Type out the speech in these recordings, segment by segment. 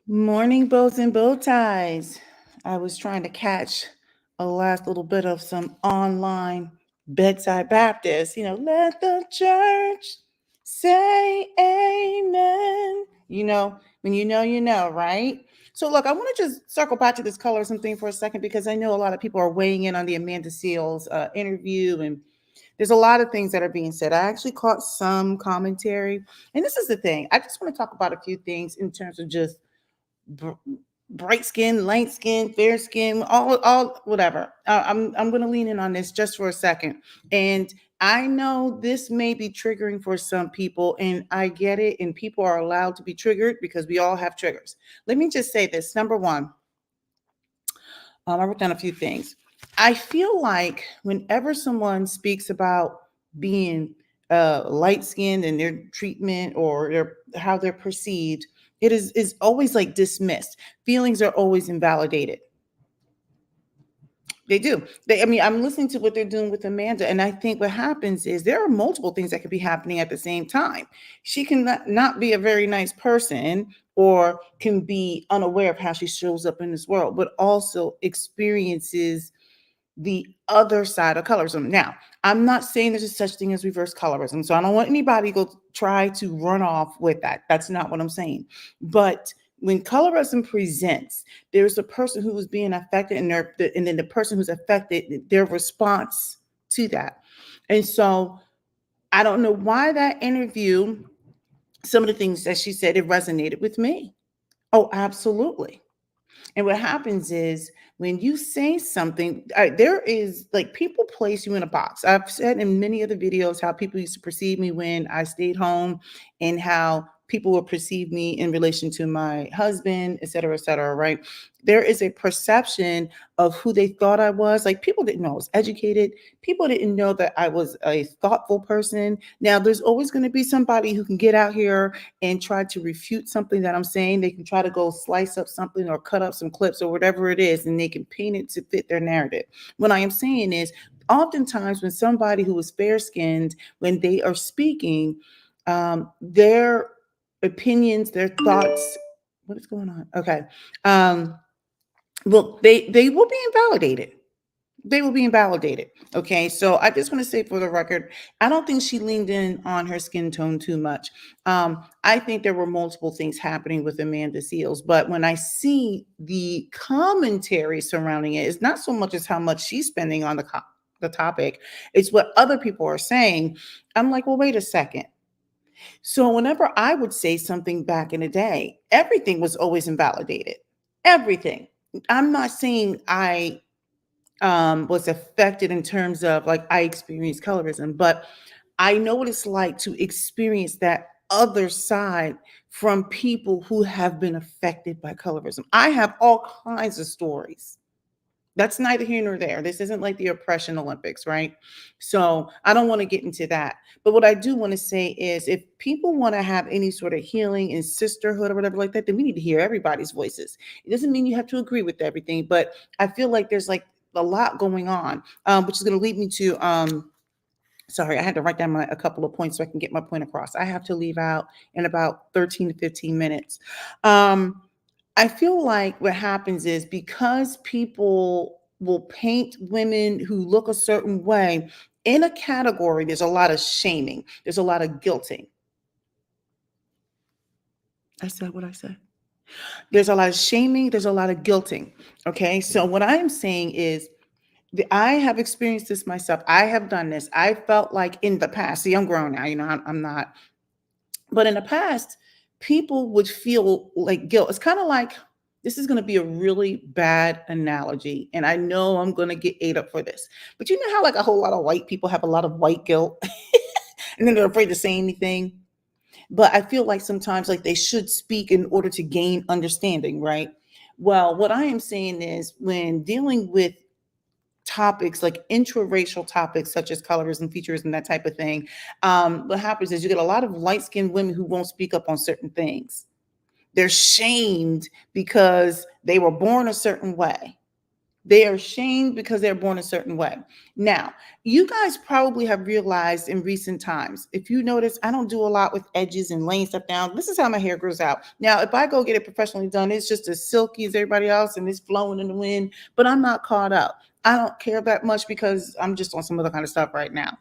Morning bows and bow ties. I was trying to catch a last little bit of some online bedside Baptist. Let the church say amen. When you know, right? So, look, I want to just circle back to this colorism thing for a second because I know a lot of people are weighing in on the Amanda Seals interview, and there's a lot of things that are being said. I actually caught some commentary, and this is the thing. I just want to talk about a few things in terms of just bright skin, light skin, fair skin, all whatever. I'm going to lean in on this just for a second. And I know this may be triggering for some people, and I get it. And people are allowed to be triggered because we all have triggers. Let me just say this. Number one, I wrote down a few things. I feel like whenever someone speaks about being light skinned and their treatment or how they're perceived, it is always like dismissed. Feelings are always invalidated. They do. I'm listening to what they're doing with Amanda, and I think what happens is there are multiple things that could be happening at the same time. She can not be a very nice person or can be unaware of how she shows up in this world, but also experiences the other side of colorism. Now, I'm not saying there's a such thing as reverse colorism, so I don't want anybody to go try to run off with that. That's not what I'm saying. But when colorism presents, there's a person who is being affected, and then the person who's affected, their response to that. And so I don't know why that interview, some of the things that she said, it resonated with me. Oh, absolutely. And what happens is when you say something, there is like people place you in a box. I've said in many of the videos how people used to perceive me when I stayed home and how people will perceive me in relation to my husband, et cetera, right? There is a perception of who they thought I was. Like people didn't know I was educated. People didn't know that I was a thoughtful person. Now, there's always going to be somebody who can get out here and try to refute something that I'm saying. They can try to go slice up something or cut up some clips or whatever it is, and they can paint it to fit their narrative. What I am saying is, oftentimes when somebody who is fair skinned, when they are speaking, their opinions, their thoughts, what is going on? Okay. Um, well, they will be invalidated. They will be invalidated. Okay. So I just want to say for the record, I don't think she leaned in on her skin tone too much. I think there were multiple things happening with Amanda Seals, but when I see the commentary surrounding it, it's not so much as how much she's spending on the topic, it's what other people are saying. I'm like, well, wait a second. So whenever I would say something back in the day, everything was always invalidated. Everything. I'm not saying I was affected in terms of like I experienced colorism, but I know what it's like to experience that other side from people who have been affected by colorism. I have all kinds of stories. That's neither here nor there. This isn't like the oppression Olympics, right? So I don't want to get into that. But what I do want to say is if people want to have any sort of healing and sisterhood or whatever like that, then we need to hear everybody's voices. It doesn't mean you have to agree with everything, but I feel like there's like a lot going on, which is going to lead me to sorry, I had to write down a couple of points so I can get my point across. I have to leave out in about 13 to 15 minutes. Um, I feel like what happens is because people will paint women who look a certain way in a category, there's a lot of shaming, there's a lot of guilting. I said what I said. There's a lot of shaming, there's a lot of guilting. Okay. So, what I am saying is, I have experienced this myself. I have done this. I felt like in the past, see, I'm grown now, I'm not, but in the past, people would feel like guilt. It's kind of like, this is going to be a really bad analogy. And I know I'm going to get ate up for this. But you know how, like, a whole lot of white people have a lot of white guilt and then they're afraid to say anything? But I feel like sometimes, like, they should speak in order to gain understanding, right? Well, what I am saying is when dealing with topics like intraracial topics such as colorism, features, and that type of thing, what happens is you get a lot of light-skinned women who won't speak up on certain things. They're shamed because they were born a certain way. They are shamed because they're born a certain way. Now, you guys probably have realized in recent times, if you notice, I don't do a lot with edges and laying stuff down. This is how my hair grows out. Now, if I go get it professionally done, it's just as silky as everybody else and it's flowing in the wind, but I'm not caught up. I don't care that much because I'm just on some other kind of stuff right now.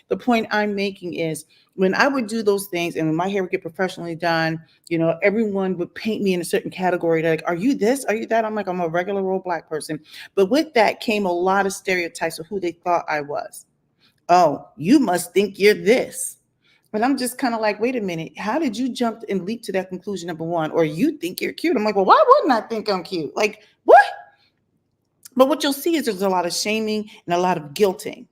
The point I'm making is when I would do those things and when my hair would get professionally done, everyone would paint me in a certain category. They're like, are you this? Are you that? I'm like, I'm a regular old Black person. But with that came a lot of stereotypes of who they thought I was. Oh, you must think you're this. But I'm just kind of like, wait a minute, how did you jump and leap to that conclusion, number one? Or you think you're cute? I'm like, well, why wouldn't I think I'm cute? Like, what? But what you'll see is there's a lot of shaming and a lot of guilting.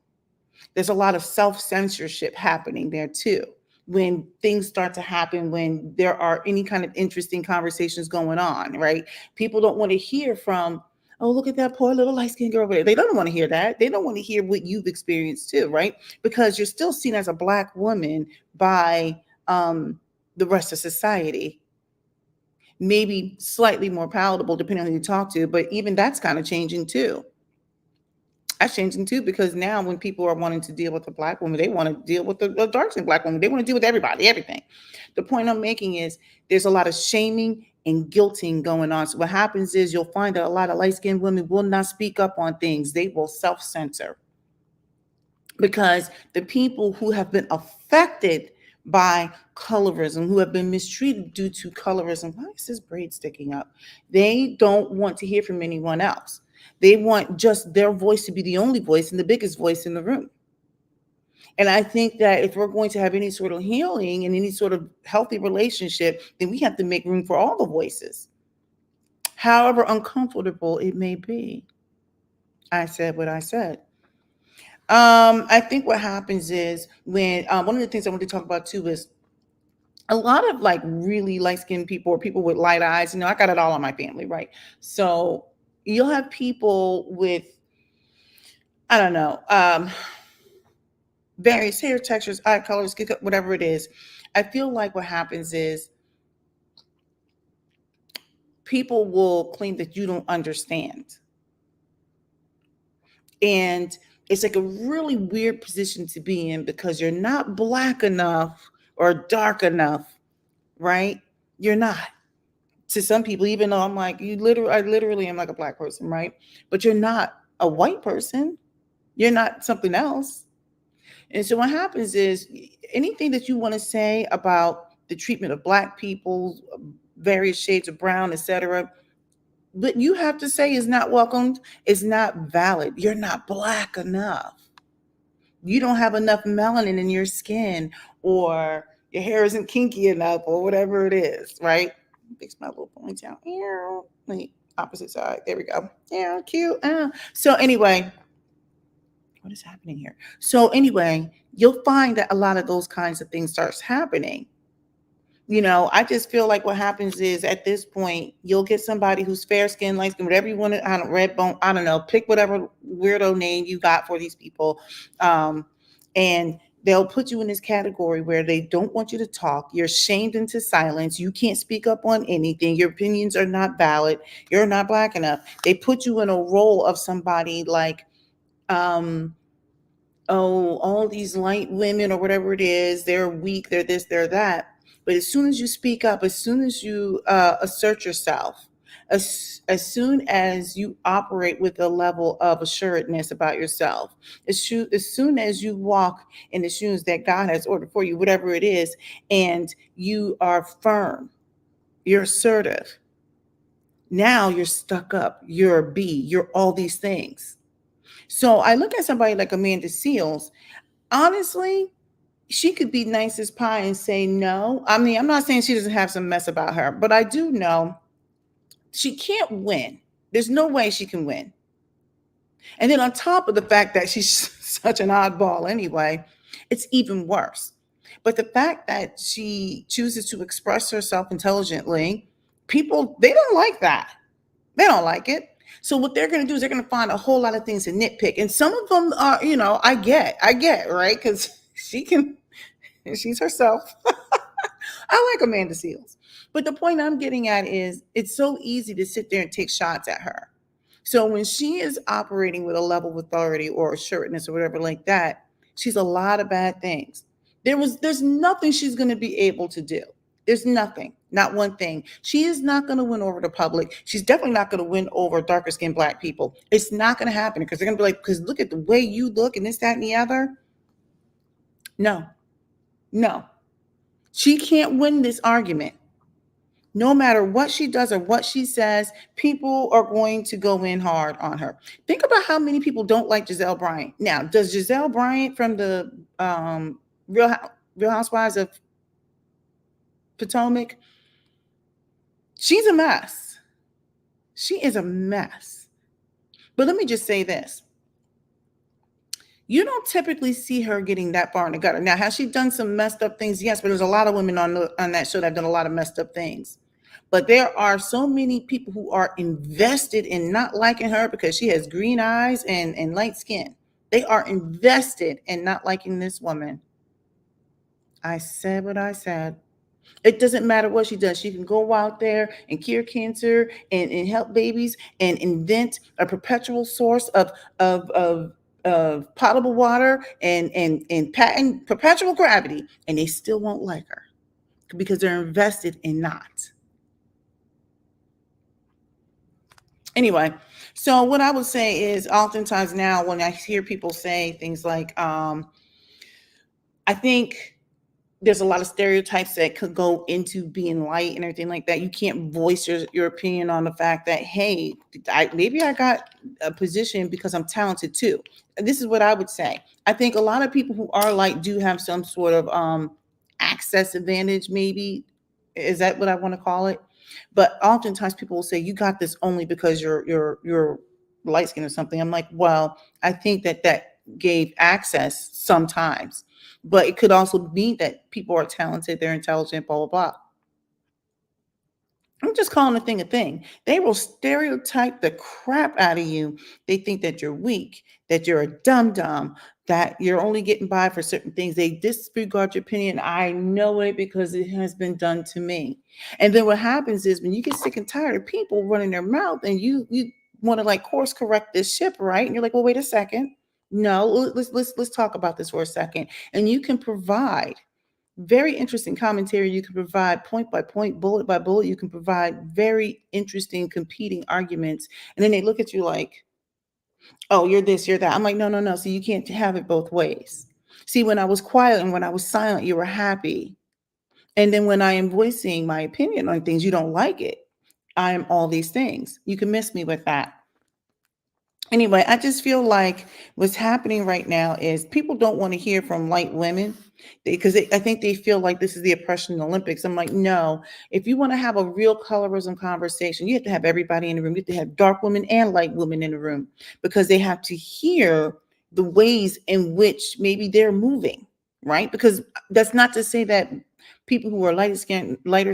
There's a lot of self-censorship happening there too. When things start to happen, when there are any kind of interesting conversations going on, right? People don't want to hear from, oh, look at that poor little light-skinned girl over there. They don't want to hear that. They don't want to hear what you've experienced too, right? Because you're still seen as a Black woman by the rest of society. Maybe slightly more palatable depending on who you talk to, but even that's kind of changing too. That's changing too because now when people are wanting to deal with a Black woman, they want to deal with the dark skinned Black woman. They want to deal with everybody, everything. The point I'm making is there's a lot of shaming and guilting going on. So what happens is you'll find that a lot of light skinned women will not speak up on things. They will self censor because the people who have been affected by colorism, who have been mistreated due to colorism, why is this braid sticking up? They don't want to hear from anyone else. They want just their voice to be the only voice and the biggest voice in the room. And I think that if we're going to have any sort of healing and any sort of healthy relationship, then we have to make room for all the voices, however uncomfortable it may be. I said what I said. I think what happens is when one of the things I want to talk about too is a lot of like really light skinned people or people with light eyes. I got it all in my family, right? So you'll have people with, I don't know, various hair textures, eye colors, skin color, whatever it is. I feel like what happens is people will claim that you don't understand. And it's like a really weird position to be in because you're not Black enough or dark enough, right? You're not. To some people, even though I'm like, I literally am like a Black person, right? But you're not a white person. You're not something else. And so what happens is anything that you want to say about the treatment of Black people, various shades of brown, etc., but you have to say is not welcomed, is not valid. You're not Black enough. You don't have enough melanin in your skin, or your hair isn't kinky enough, or whatever it is, right? Fix my little ponytail. Wait, opposite side. There we go. Yeah, cute. So anyway, what is happening here? So anyway, you'll find that a lot of those kinds of things starts happening. I just feel like what happens is at this point, you'll get somebody who's fair skinned, light skin, whatever you want to, I don't red bone, I don't know, pick whatever weirdo name you got for these people. And they'll put you in this category where they don't want you to talk. You're shamed into silence. You can't speak up on anything. Your opinions are not valid. You're not Black enough. They put you in a role of somebody like, oh, all these light women or whatever it is, they're weak, they're this, they're that. But as soon as you speak up, as soon as you assert yourself, as soon as you operate with a level of assuredness about yourself, as soon as you walk in the shoes that God has ordered for you, whatever it is, and you are firm, you're assertive, now you're stuck up, you're a B, you're all these things. So I look at somebody like Amanda Seales. Honestly, she could be nice as pie and say no. I mean, I'm not saying she doesn't have some mess about her, but I do know she can't win. There's no way she can win. And then on top of the fact that she's such an oddball anyway, it's even worse. But the fact that she chooses to express herself intelligently, people, they don't like that. They don't like it. So what they're going to do is they're going to find a whole lot of things to nitpick. And some of them are, I get, right? Because she's herself. I like Amanda Seales. But the point I'm getting at is it's so easy to sit there and take shots at her. So when she is operating with a level of authority or assuredness or whatever like that, she's a lot of bad things. There's nothing she's going to be able to do. There's nothing, not one thing. She is not going to win over the public. She's definitely not going to win over darker skinned black people. It's not going to happen because they're going to be like, because look at the way you look and this, that, and the other. No, no. She can't win this argument. No matter what she does or what she says, people are going to go in hard on her. Think about how many people don't like Giselle Bryant. Now, does Giselle Bryant from the Real Housewives of Potomac? She's a mess. She is a mess. But let me just say this. You don't typically see her getting that far in the gutter. Now, has she done some messed up things? Yes, but there's a lot of women on that show that have done a lot of messed up things. But there are so many people who are invested in not liking her because she has green eyes and light skin. They are invested in not liking this woman. I said what I said. It doesn't matter what she does. She can go out there and cure cancer and help babies and invent a perpetual source of potable water and patent perpetual gravity, and they still won't like her because they're invested in not. Anyway, so what I would say is oftentimes now when I hear people say things like, I think there's a lot of stereotypes that could go into being light and everything like that. You can't voice your opinion on the fact that, hey, maybe I got a position because I'm talented too. This is what I would say. I think a lot of people who are light do have some sort of access advantage, maybe. Is that what I want to call it? But oftentimes people will say, you got this only because you're light skin or something. I'm like, well, I think that gave access sometimes, but it could also mean that people are talented, they're intelligent, blah, blah, blah. I'm just calling a thing a thing. They will stereotype the crap out of you. They think that you're weak, that you're a dum dum, that you're only getting by for certain things. They disregard your opinion. I know it because it has been done to me. And then what happens is when you get sick and tired of people running their mouth and you want to like course correct this ship, right? And you're like, well, wait a second. No, let's talk about this for a second. And you can provide very interesting commentary. You can provide point by point, bullet by bullet. You can provide very interesting competing arguments. And then they look at you like, oh, you're this, you're that. I'm like, no, no, no. So you can't have it both ways. See, when I was quiet and when I was silent, you were happy. And then when I am voicing my opinion on things, you don't like it. I am all these things. You can miss me with that. Anyway, I just feel like what's happening right now is people don't want to hear from light women because I think they feel like this is the oppression Olympics. I'm like, no, if you want to have a real colorism conversation, you have to have everybody in the room. You have to have dark women and light women in the room because they have to hear the ways in which maybe they're moving, right? Because that's not to say that people who are lighter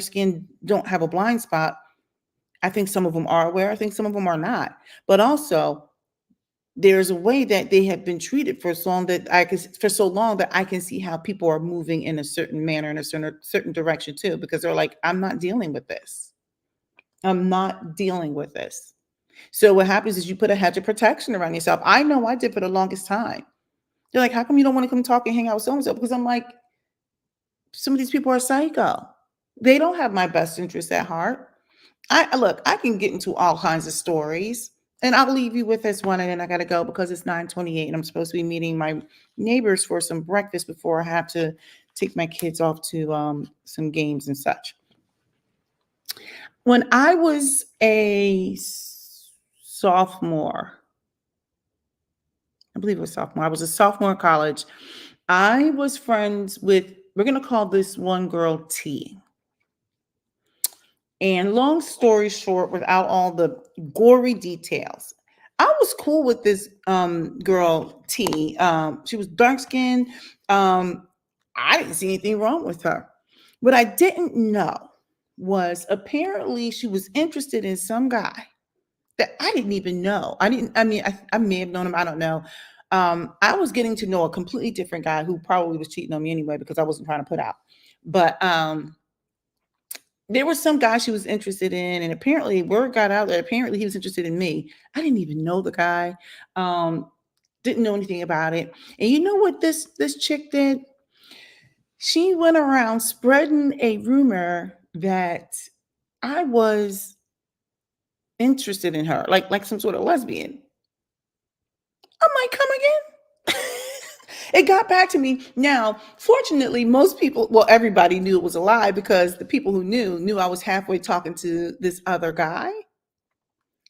skin don't have a blind spot. I think some of them are aware. I think some of them are not. But also, there's a way that they have been treated for so long that I can see how people are moving in a certain manner in a certain direction too, because they're like, I'm not dealing with this. I'm not dealing with this. So what happens is you put a hedge of protection around yourself. I know I did for the longest time. They're like, how come you don't want to come talk and hang out with so and so? Because I'm like, some of these people are psycho. They don't have my best interests at heart. I can get into all kinds of stories, and I'll leave you with this one, and then I gotta go because it's 9:28, and I'm supposed to be meeting my neighbors for some breakfast before I have to take my kids off to some games and such. When I was a sophomore, I believe it was sophomore. I was a sophomore in college. I was friends with, we're gonna call this one girl T. And long story short, without all the gory details, I was cool with this girl T. She was dark skinned. I didn't see anything wrong with her. What I didn't know was apparently she was interested in some guy that I didn't even know. I may have known him. I don't know. I was getting to know a completely different guy who probably was cheating on me anyway because I wasn't trying to put out. But There was some guy she was interested in, and apparently word got out that apparently he was interested in me. I didn't even know the guy. Um, didn't know anything about it. And you know what this chick did? She went around spreading a rumor that I was interested in her, like some sort of lesbian. I'm like, come again? It got back to me. Now, fortunately, most people, well, everybody knew it was a lie because the people who knew I was halfway talking to this other guy.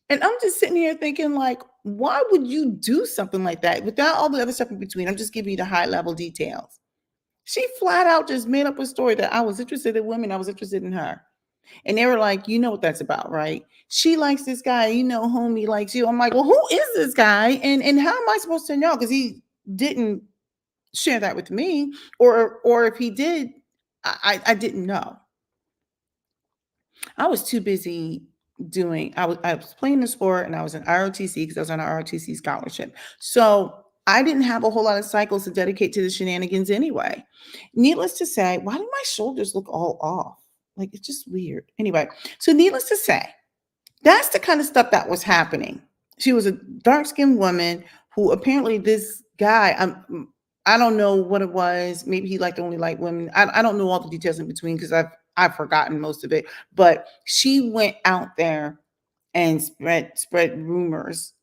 And I'm just sitting here thinking, like, why would you do something like that without all the other stuff in between? I'm just giving you the high level details. She flat out just made up a story that I was interested in women, I was interested in her. And they were like, you know what that's about, right? She likes this guy, you know, homie likes you. I'm like, well, who is this guy? And how am I supposed to know? Because he didn't share that with me, or if he did, I didn't know. I was too busy doing. I was playing the sport, and I was in ROTC because I was on an ROTC scholarship. So I didn't have a whole lot of cycles to dedicate to the shenanigans anyway. Needless to say, why do my shoulders look all off? Like it's just weird. Anyway, so needless to say, that's the kind of stuff that was happening. She was a dark-skinned woman who apparently this guy, I don't know what it was. Maybe he liked only like women. I don't know all the details in between because I've forgotten most of it. But she went out there and spread rumors,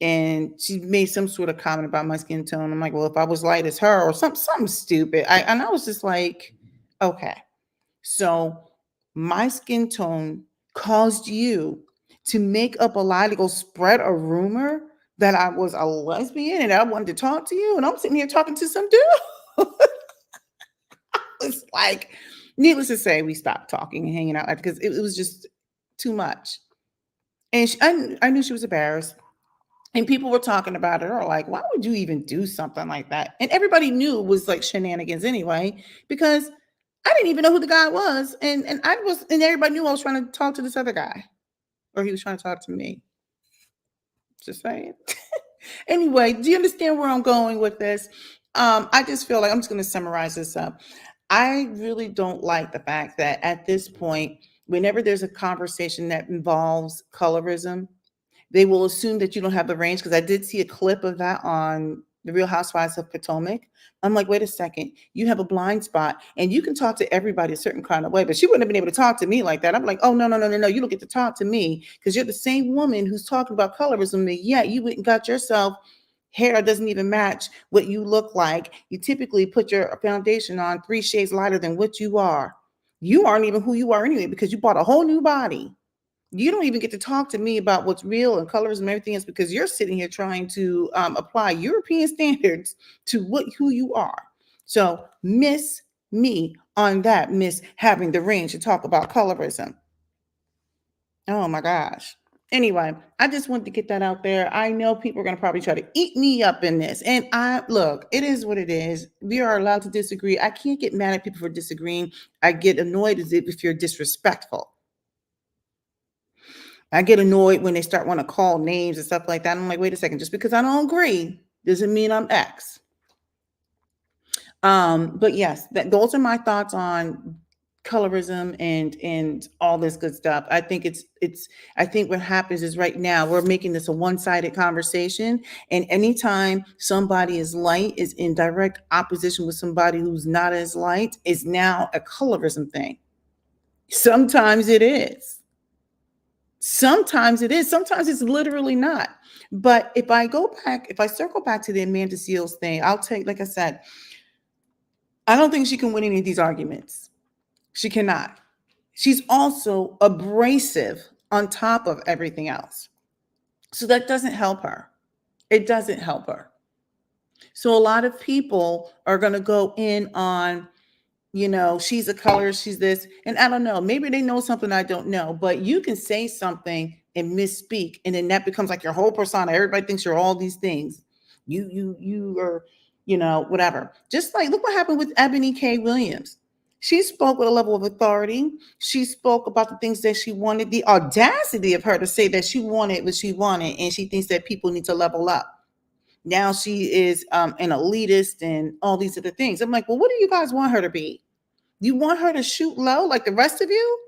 and she made some sort of comment about my skin tone. I'm like, well, if I was light as her or something stupid, I was just like, okay. So my skin tone caused you to make up a lie to go spread a rumor that I was a lesbian and I wanted to talk to you. And I'm sitting here talking to some dude. It's like, needless to say, we stopped talking and hanging out because it was just too much. And I knew she was embarrassed. And people were talking about it or like, why would you even do something like that? And everybody knew it was like shenanigans anyway, because I didn't even know who the guy was. And I was, and everybody knew I was trying to talk to this other guy, or he was trying to talk to me. Just saying. Anyway, do you understand where I'm going with this? I just feel like I'm just going to summarize this up. I really don't like the fact that at this point, whenever there's a conversation that involves colorism, they will assume that you don't have the range, because I did see a clip of that on The Real Housewives of Potomac. I'm like, wait a second, you have a blind spot and you can talk to everybody a certain kind of way, but she wouldn't have been able to talk to me like that. I'm like, oh, no, no, no, no, no. You don't get to talk to me because you're the same woman who's talking about colorism, and yet you went and got yourself hair that doesn't even match what you look like. You typically put your foundation on 3 shades lighter than what you are. You aren't even who you are anyway because you bought a whole new body. You don't even get to talk to me about what's real and colors and everything else because you're sitting here trying to apply European standards to who you are. So miss me on that, miss having the range to talk about colorism. Oh my gosh. Anyway, I just wanted to get that out there. I know people are going to probably try to eat me up in this. And I look, it is what it is. We are allowed to disagree. I can't get mad at people for disagreeing. I get annoyed as if you're disrespectful. I get annoyed when they start want to call names and stuff like that. I'm like, wait a second, just because I don't agree doesn't mean I'm X. But yes, those are my thoughts on colorism and all this good stuff. I think I think what happens is right now we're making this a one-sided conversation, and anytime somebody is light is in direct opposition with somebody who's not as light is now a colorism thing. Sometimes it is. Sometimes it is. Sometimes it's literally not. But if I go back, if I circle back to the Amanda Seals thing, I'll take, like I said, I don't think she can win any of these arguments. She cannot. She's also abrasive on top of everything else. So that doesn't help her. It doesn't help her. So a lot of people are going to go in on, she's a color, she's this. And I don't know, maybe they know something I don't know, but you can say something and misspeak, and then that becomes like your whole persona. Everybody thinks you're all these things. You are, whatever. Just like, look what happened with Ebony K. Williams. She spoke with a level of authority. She spoke about the things that she wanted, the audacity of her to say that she wanted what she wanted, and she thinks that people need to level up. Now she is an elitist and all these other things. I'm like, well, what do you guys want her to be? You want her to shoot low like the rest of you?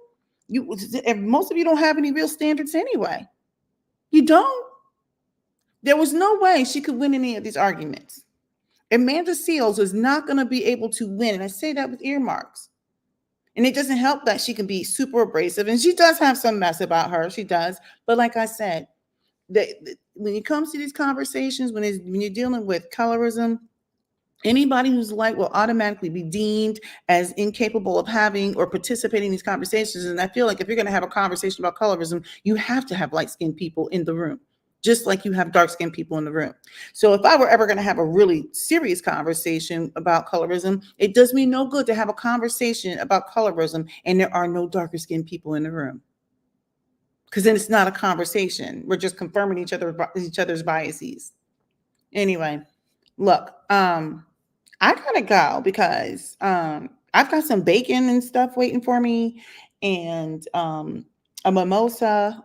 And most of you don't have any real standards anyway. You don't. There was no way she could win any of these arguments. Amanda Seales is not going to be able to win. And I say that with earmarks. And it doesn't help that she can be super abrasive. And she does have some mess about her. She does. But like I said, when it comes to these conversations, when you're dealing with colorism, anybody who's light will automatically be deemed as incapable of having or participating in these conversations. And I feel like if you're going to have a conversation about colorism, you have to have light-skinned people in the room, just like you have dark-skinned people in the room. So if I were ever going to have a really serious conversation about colorism, it does me no good to have a conversation about colorism and there are no darker-skinned people in the room. Because then it's not a conversation. We're just confirming each other's biases. Anyway, look, I gotta go because I've got some bacon and stuff waiting for me, and a mimosa,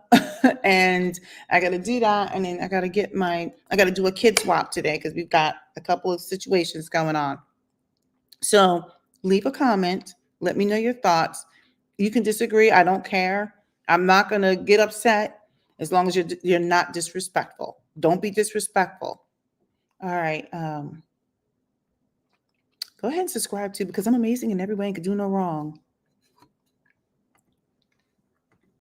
and I gotta do that, and then I gotta do a kid swap today because we've got a couple of situations going on. So leave a comment. Let me know your thoughts. You can disagree. I don't care. I'm not gonna get upset as long as you're not disrespectful. Don't be disrespectful. All right. Go ahead and subscribe too because I'm amazing in every way and can do no wrong.